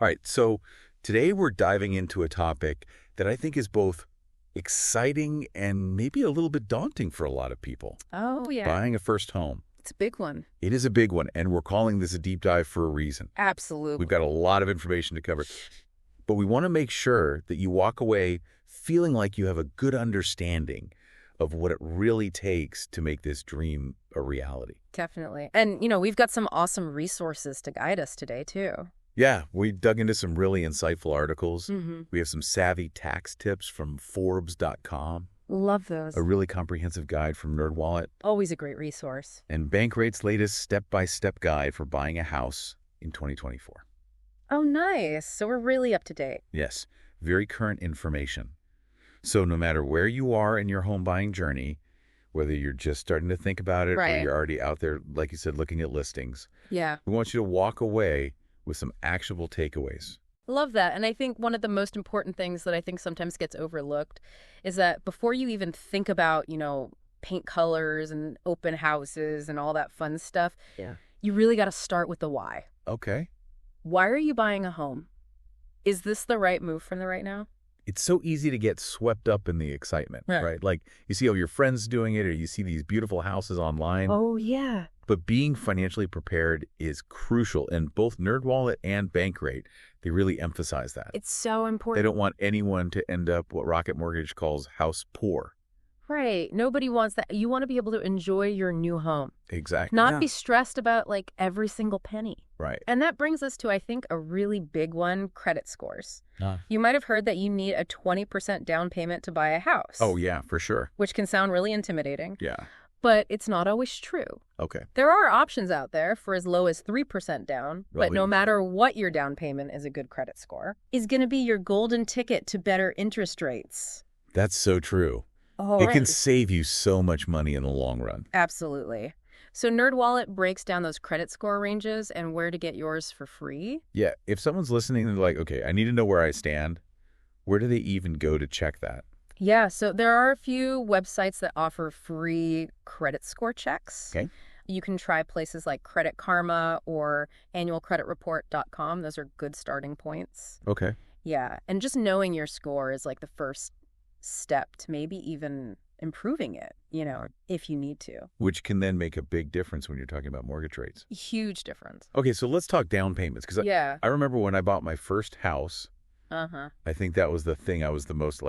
All right, so today we're diving into a topic that I think is both exciting and maybe a little bit daunting for a lot of people. Oh, yeah. Buying a first home. It's a big one. It is a big one, and we're calling this a deep dive for a reason. Absolutely. We've got a lot of information to cover, but we want to make sure that you walk away feeling like you have a good understanding of what it really takes to make this dream a reality. Definitely. And, we've got some awesome resources to guide us today, too. Yeah, we dug into some really insightful articles. Mm-hmm. We have some savvy tax tips from Forbes.com. Love those. A really comprehensive guide from NerdWallet. Always a great resource. And Bankrate's latest step-by-step guide for buying a house in 2024. Oh, nice. So we're really up to date. Yes, very current information. So no matter where you are in your home buying journey, whether you're just starting to think about it or you're already out there, like you said, looking at listings, yeah, we want you to walk away with some actionable takeaways. Love that. And I think one of the most important things that I think sometimes gets overlooked is that before you even think about, paint colors and open houses and all that fun stuff, you really got to start with the why. Okay. Why are you buying a home? Is this the right move for them right now? It's so easy to get swept up in the excitement, right? Like you see all your friends doing it or you see these beautiful houses online. Oh, yeah. But being financially prepared is crucial. And both NerdWallet and Bankrate, they really emphasize that. It's so important. They don't want anyone to end up what Rocket Mortgage calls house poor. Right. Nobody wants that. You want to be able to enjoy your new home. Exactly. Not be stressed about every single penny. Right. And that brings us to, I think, a really big one, credit scores. You might have heard that you need a 20% down payment to buy a house. Oh, yeah, for sure. Which can sound really intimidating. Yeah. But it's not always true. Okay. There are options out there for as low as 3% down, but no matter what your down payment is, a good credit score is going to be your golden ticket to better interest rates. That's so true. Oh, it can save you so much money in the long run. Absolutely. So NerdWallet breaks down those credit score ranges and where to get yours for free. Yeah. If someone's listening and they're like, okay, I need to know where I stand, where do they even go to check that? Yeah, so there are a few websites that offer free credit score checks. Okay. You can try places like Credit Karma or annualcreditreport.com. Those are good starting points. Okay. Yeah, and just knowing your score is the first step to maybe even improving it, if you need to. Which can then make a big difference when you're talking about mortgage rates. Huge difference. Okay, so let's talk down payments. Because I remember when I bought my first house, I think that was the thing I was the most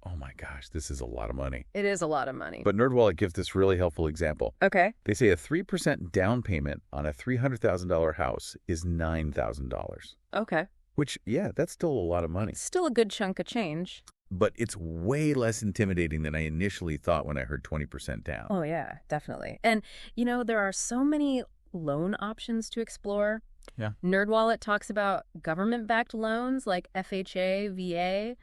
oh my gosh, this is a lot of money. It is a lot of money. But NerdWallet gives this really helpful example. Okay. They say a 3% down payment on a $300,000 house is $9,000. Okay. Which, that's still a lot of money. Still a good chunk of change. But it's way less intimidating than I initially thought when I heard 20% down. Oh, yeah, definitely. And, there are so many loan options to explore. Yeah. NerdWallet talks about government-backed loans like FHA, VA,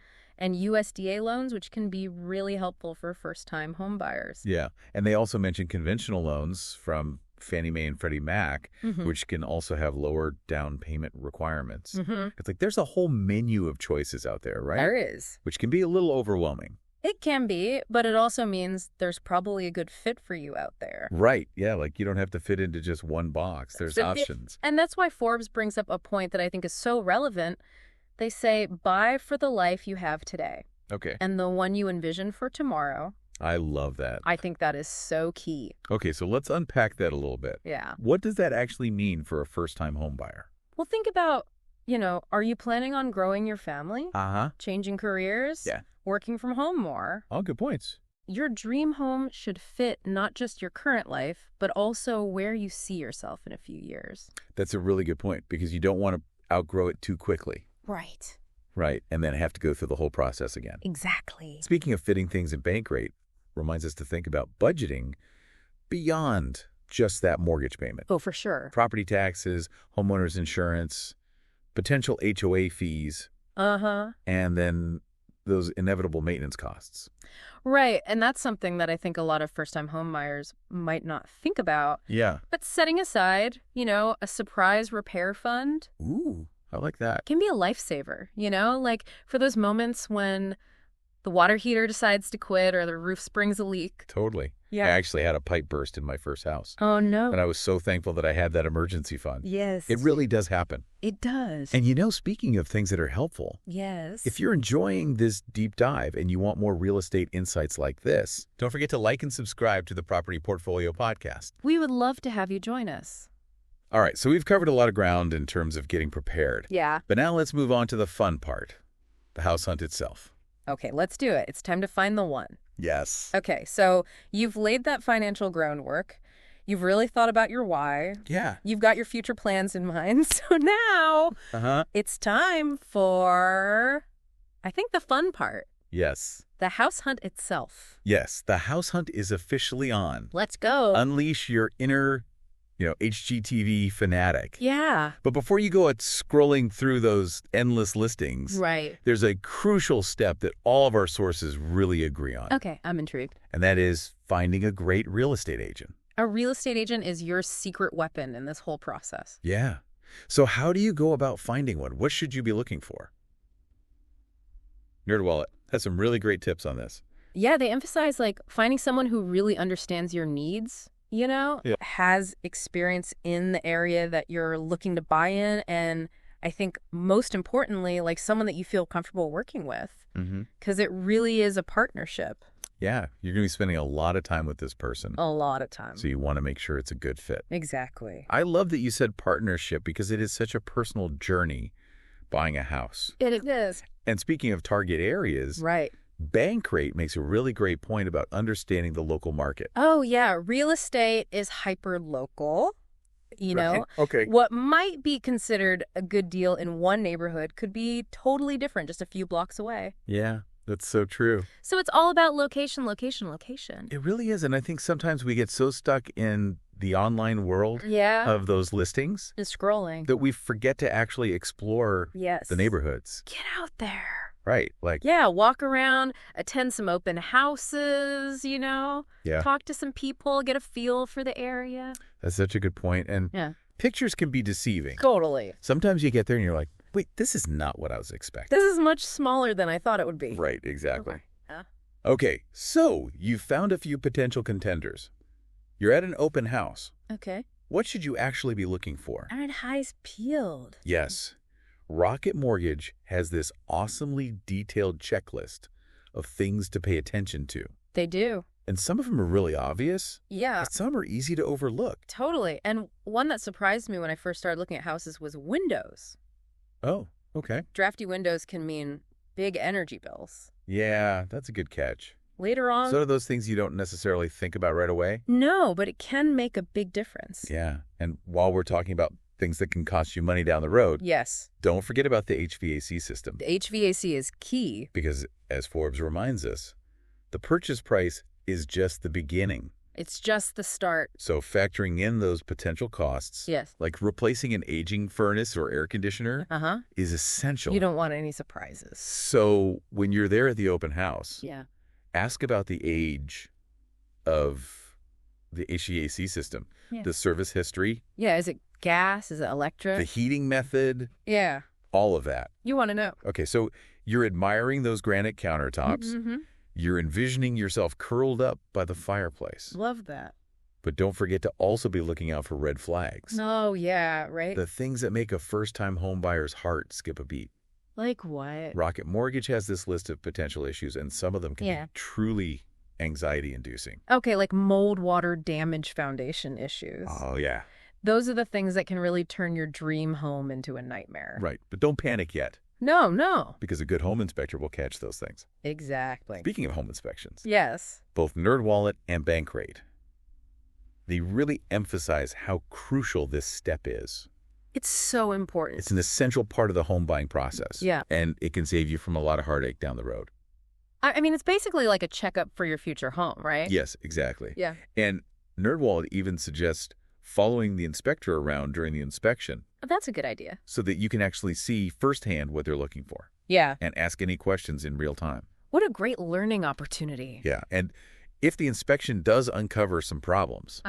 and USDA loans, which can be really helpful for first-time home buyers. Yeah. And they also mention conventional loans from Fannie Mae and Freddie Mac, which can also have lower down payment requirements. It's there's a whole menu of choices out there, right? There is. Which can be a little overwhelming. It can be, but it also means there's probably a good fit for you out there. Right. Yeah, you don't have to fit into just one box. There's options. And that's why Forbes brings up a point that I think is so relevant. They say, buy for the life you have today. Okay. And the one you envision for tomorrow. I love that. I think that is so key. Okay, so let's unpack that a little bit. Yeah. What does that actually mean for a first-time home buyer? Well, think about, are you planning on growing your family? Changing careers? Yeah. Working from home more? All good points. Your dream home should fit not just your current life, but also where you see yourself in a few years. That's a really good point because you don't want to outgrow it too quickly. Right. Right, and then have to go through the whole process again. Exactly. Speaking of fitting things in Bankrate, reminds us to think about budgeting beyond just that mortgage payment. Oh, for sure. Property taxes, homeowners insurance, potential HOA fees, and then those inevitable maintenance costs. Right, and that's something that I think a lot of first-time home buyers might not think about. Yeah. But setting aside, a surprise repair fund. Ooh, I like that. Can be a lifesaver, for those moments when the water heater decides to quit or the roof springs a leak. Totally. Yeah. I actually had a pipe burst in my first house. Oh, no. And I was so thankful that I had that emergency fund. Yes. It really does happen. It does. And speaking of things that are helpful, yes. if you're enjoying this deep dive and you want more real estate insights like this, don't forget to like and subscribe to the Property Portfolio Podcast. We would love to have you join us. All right, so we've covered a lot of ground in terms of getting prepared. Yeah. But now let's move on to the fun part, the house hunt itself. Okay, let's do it. It's time to find the one. Yes. Okay, so you've laid that financial groundwork. You've really thought about your why. Yeah. You've got your future plans in mind. So now it's time for, I think, the fun part. Yes. The house hunt itself. Yes, the house hunt is officially on. Let's go. Unleash your inner, HGTV fanatic. Yeah. But before you go at scrolling through those endless listings, Right. there's a crucial step that all of our sources really agree on. Okay, I'm intrigued. And that is finding a great real estate agent. A real estate agent is your secret weapon in this whole process. Yeah. So how do you go about finding one? What should you be looking for? NerdWallet has some really great tips on this. Yeah, they emphasize finding someone who really understands your needs, has experience in the area that you're looking to buy in, and I think most importantly, someone that you feel comfortable working with, because it really is a partnership. Yeah, you're going to be spending a lot of time with this person. A lot of time. So you want to make sure it's a good fit. Exactly. I love that you said partnership because it is such a personal journey buying a house. It is. And speaking of target areas, right. Bankrate makes a really great point about understanding the local market. Oh, yeah. Real estate is hyper-local. Okay. What might be considered a good deal in one neighborhood could be totally different just a few blocks away. Yeah, that's so true. So it's all about location, location, location. It really is. And I think sometimes we get so stuck in the online world of those listings and scrolling that we forget to actually explore the neighborhoods. Get out there. Right. Walk around, attend some open houses, talk to some people, get a feel for the area. That's such a good point. And pictures can be deceiving. Totally. Sometimes you get there and you're like, wait, this is not what I was expecting. This is much smaller than I thought it would be. Right, exactly. Okay, so you've found a few potential contenders. You're at an open house. Okay. What should you actually be looking for? I had eyes peeled. Yes. Rocket Mortgage has this awesomely detailed checklist of things to pay attention to. They do. And some of them are really obvious. Yeah. But some are easy to overlook. Totally. And one that surprised me when I first started looking at houses was windows. Oh, okay. Drafty windows can mean big energy bills. Yeah, that's a good catch. Later on. So are those things you don't necessarily think about right away? No, but it can make a big difference. Yeah. And while we're talking about things that can cost you money down the road, yes, don't forget about the HVAC system. The HVAC is key. Because, as Forbes reminds us, the purchase price is just the beginning. It's just the start. So factoring in those potential costs, yes, like replacing an aging furnace or air conditioner, is essential. You don't want any surprises. So when you're there at the open house, ask about the age of the HVAC system, the service history. Yeah, is it gas? Is it electric? The heating method. Yeah. All of that. You want to know. Okay, so you're admiring those granite countertops. You're envisioning yourself curled up by the fireplace. Love that. But don't forget to also be looking out for red flags. Oh, yeah, right? The things that make a first-time home buyer's heart skip a beat. Like what? Rocket Mortgage has this list of potential issues, and some of them can be truly anxiety-inducing. Okay, like mold, water, damage, foundation issues. Oh, yeah. Those are the things that can really turn your dream home into a nightmare. Right, but don't panic yet. No. Because a good home inspector will catch those things. Exactly. Speaking of home inspections. Yes. Both NerdWallet and Bankrate, they really emphasize how crucial this step is. It's so important. It's an essential part of the home buying process. Yeah. And it can save you from a lot of heartache down the road. I mean, it's basically like a checkup for your future home, right? Yes, exactly. Yeah. And NerdWallet even suggests following the inspector around during the inspection. That's a good idea. So that you can actually see firsthand what they're looking for. Yeah. And ask any questions in real time. What a great learning opportunity. Yeah. And if the inspection does uncover some problems,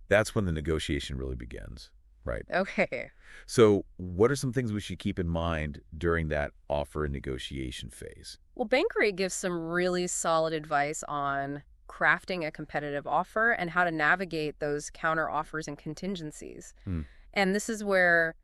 that's when the negotiation really begins. Right. Okay. So what are some things we should keep in mind during that offer and negotiation phase? Well, Bankrate gives some really solid advice on crafting a competitive offer and how to navigate those counter offers and contingencies. And this is where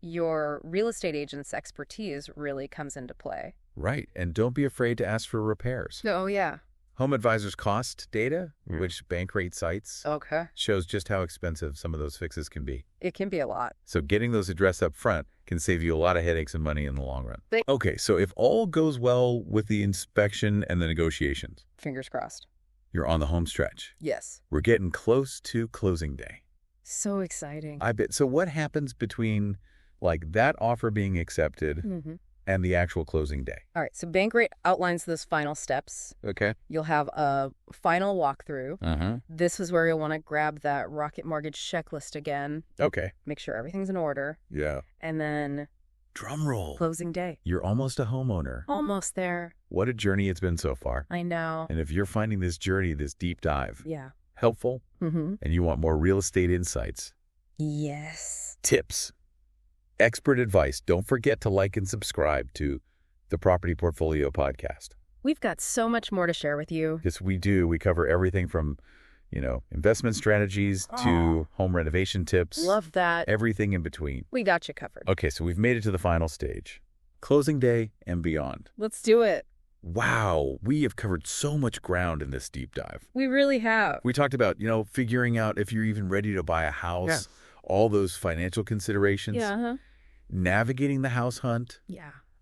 your real estate agent's expertise really comes into play. Right. And don't be afraid to ask for repairs. Oh, yeah. Home Advisor's cost data, which Bankrate cites, shows just how expensive some of those fixes can be. It can be a lot. So getting those addressed up front can save you a lot of headaches and money in the long run. Okay, so if all goes well with the inspection and the negotiations, Fingers crossed. you're on the home stretch. Yes. We're getting close to closing day. So exciting. I bet. So what happens between like that offer being accepted and the actual closing day? All right. So Bankrate outlines those final steps. Okay. You'll have a final walkthrough. This is where you'll want to grab that Rocket Mortgage checklist again. Okay. Make sure everything's in order. Yeah. And then Drum roll. closing day. You're almost a homeowner. Almost there. What a journey it's been so far. I know. And if you're finding this journey, this deep dive, Yeah. helpful, and you want more real estate insights, Yes. tips, expert advice, don't forget to like and subscribe to the Property Portfolio Podcast. We've got so much more to share with you. Yes, we do. We cover everything from, investment strategies to home renovation tips. Love that. Everything in between. We got you covered. Okay, so we've made it to the final stage. Closing day and beyond. Let's do it. Wow, we have covered so much ground in this deep dive. We really have. We talked about, figuring out if you're even ready to buy a house, all those financial considerations, navigating the house hunt,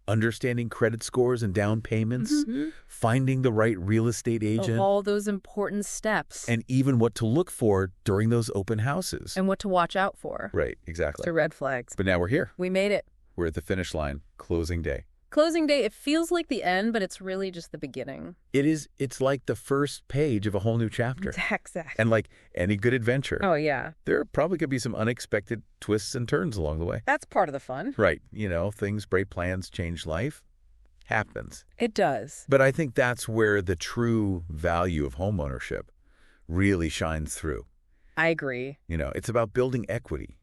understanding credit scores and down payments, finding the right real estate agent, All those important steps. and even what to look for during those open houses. And what to watch out for. Right, exactly. The red flags. But now we're here. We made it. We're at the finish line, closing day. Closing day, it feels like the end, but it's really just the beginning. It's like the first page of a whole new chapter. Exactly. And like any good adventure, Oh, yeah. there probably could be some unexpected twists and turns along the way. That's part of the fun. Right. Things break plans, change life. Happens. It does. But I think that's where the true value of homeownership really shines through. I agree. It's about building equity,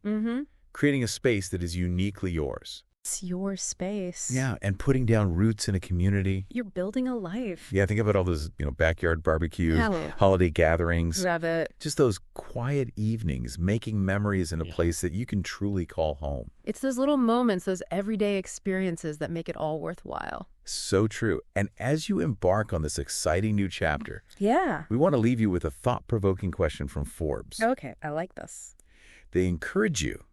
creating a space that is uniquely yours. It's your space. Yeah, and putting down roots in a community. You're building a life. Yeah, think about all those, backyard barbecues, Yeah. holiday gatherings. Love it. Just those quiet evenings, making memories in a place that you can truly call home. It's those little moments, those everyday experiences that make it all worthwhile. So true. And as you embark on this exciting new chapter, Yeah. we want to leave you with a thought-provoking question from Forbes. Okay, I like this. They encourage you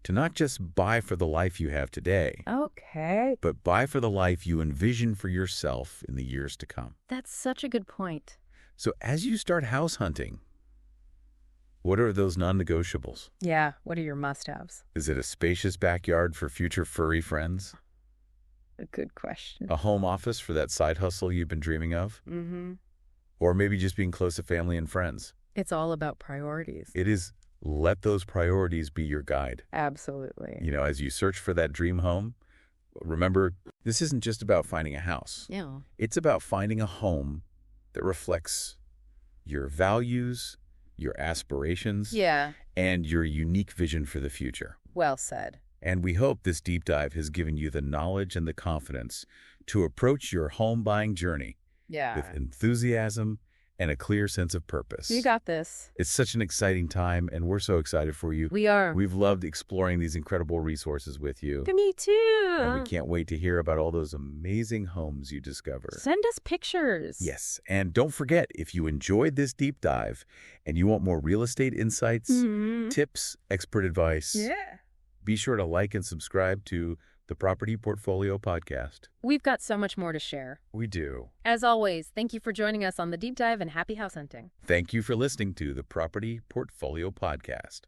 to not just buy for the life you have today, Okay. but buy for the life you envision for yourself in the years to come. That's such a good point. So as you start house hunting, what are those non-negotiables? Yeah, what are your must-haves? Is it a spacious backyard for future furry friends? A good question. A home office for that side hustle you've been dreaming of? Or maybe just being close to family and friends? It's all about priorities. It is. Let those priorities be your guide. Absolutely. As you search for that dream home, remember, this isn't just about finding a house. Yeah. It's about finding a home that reflects your values, your aspirations, and your unique vision for the future. Well said. And we hope this deep dive has given you the knowledge and the confidence to approach your home buying journey with enthusiasm and a clear sense of purpose. You got this. It's such an exciting time, and we're so excited for you. We are. We've loved exploring these incredible resources with you. Me too. And we can't wait to hear about all those amazing homes you discover. Send us pictures. Yes. And don't forget, if you enjoyed this deep dive and you want more real estate insights, tips, expert advice, be sure to like and subscribe to the Property Portfolio Podcast. We've got so much more to share. We do. As always, thank you for joining us on the deep dive and happy house hunting. Thank you for listening to the Property Portfolio Podcast.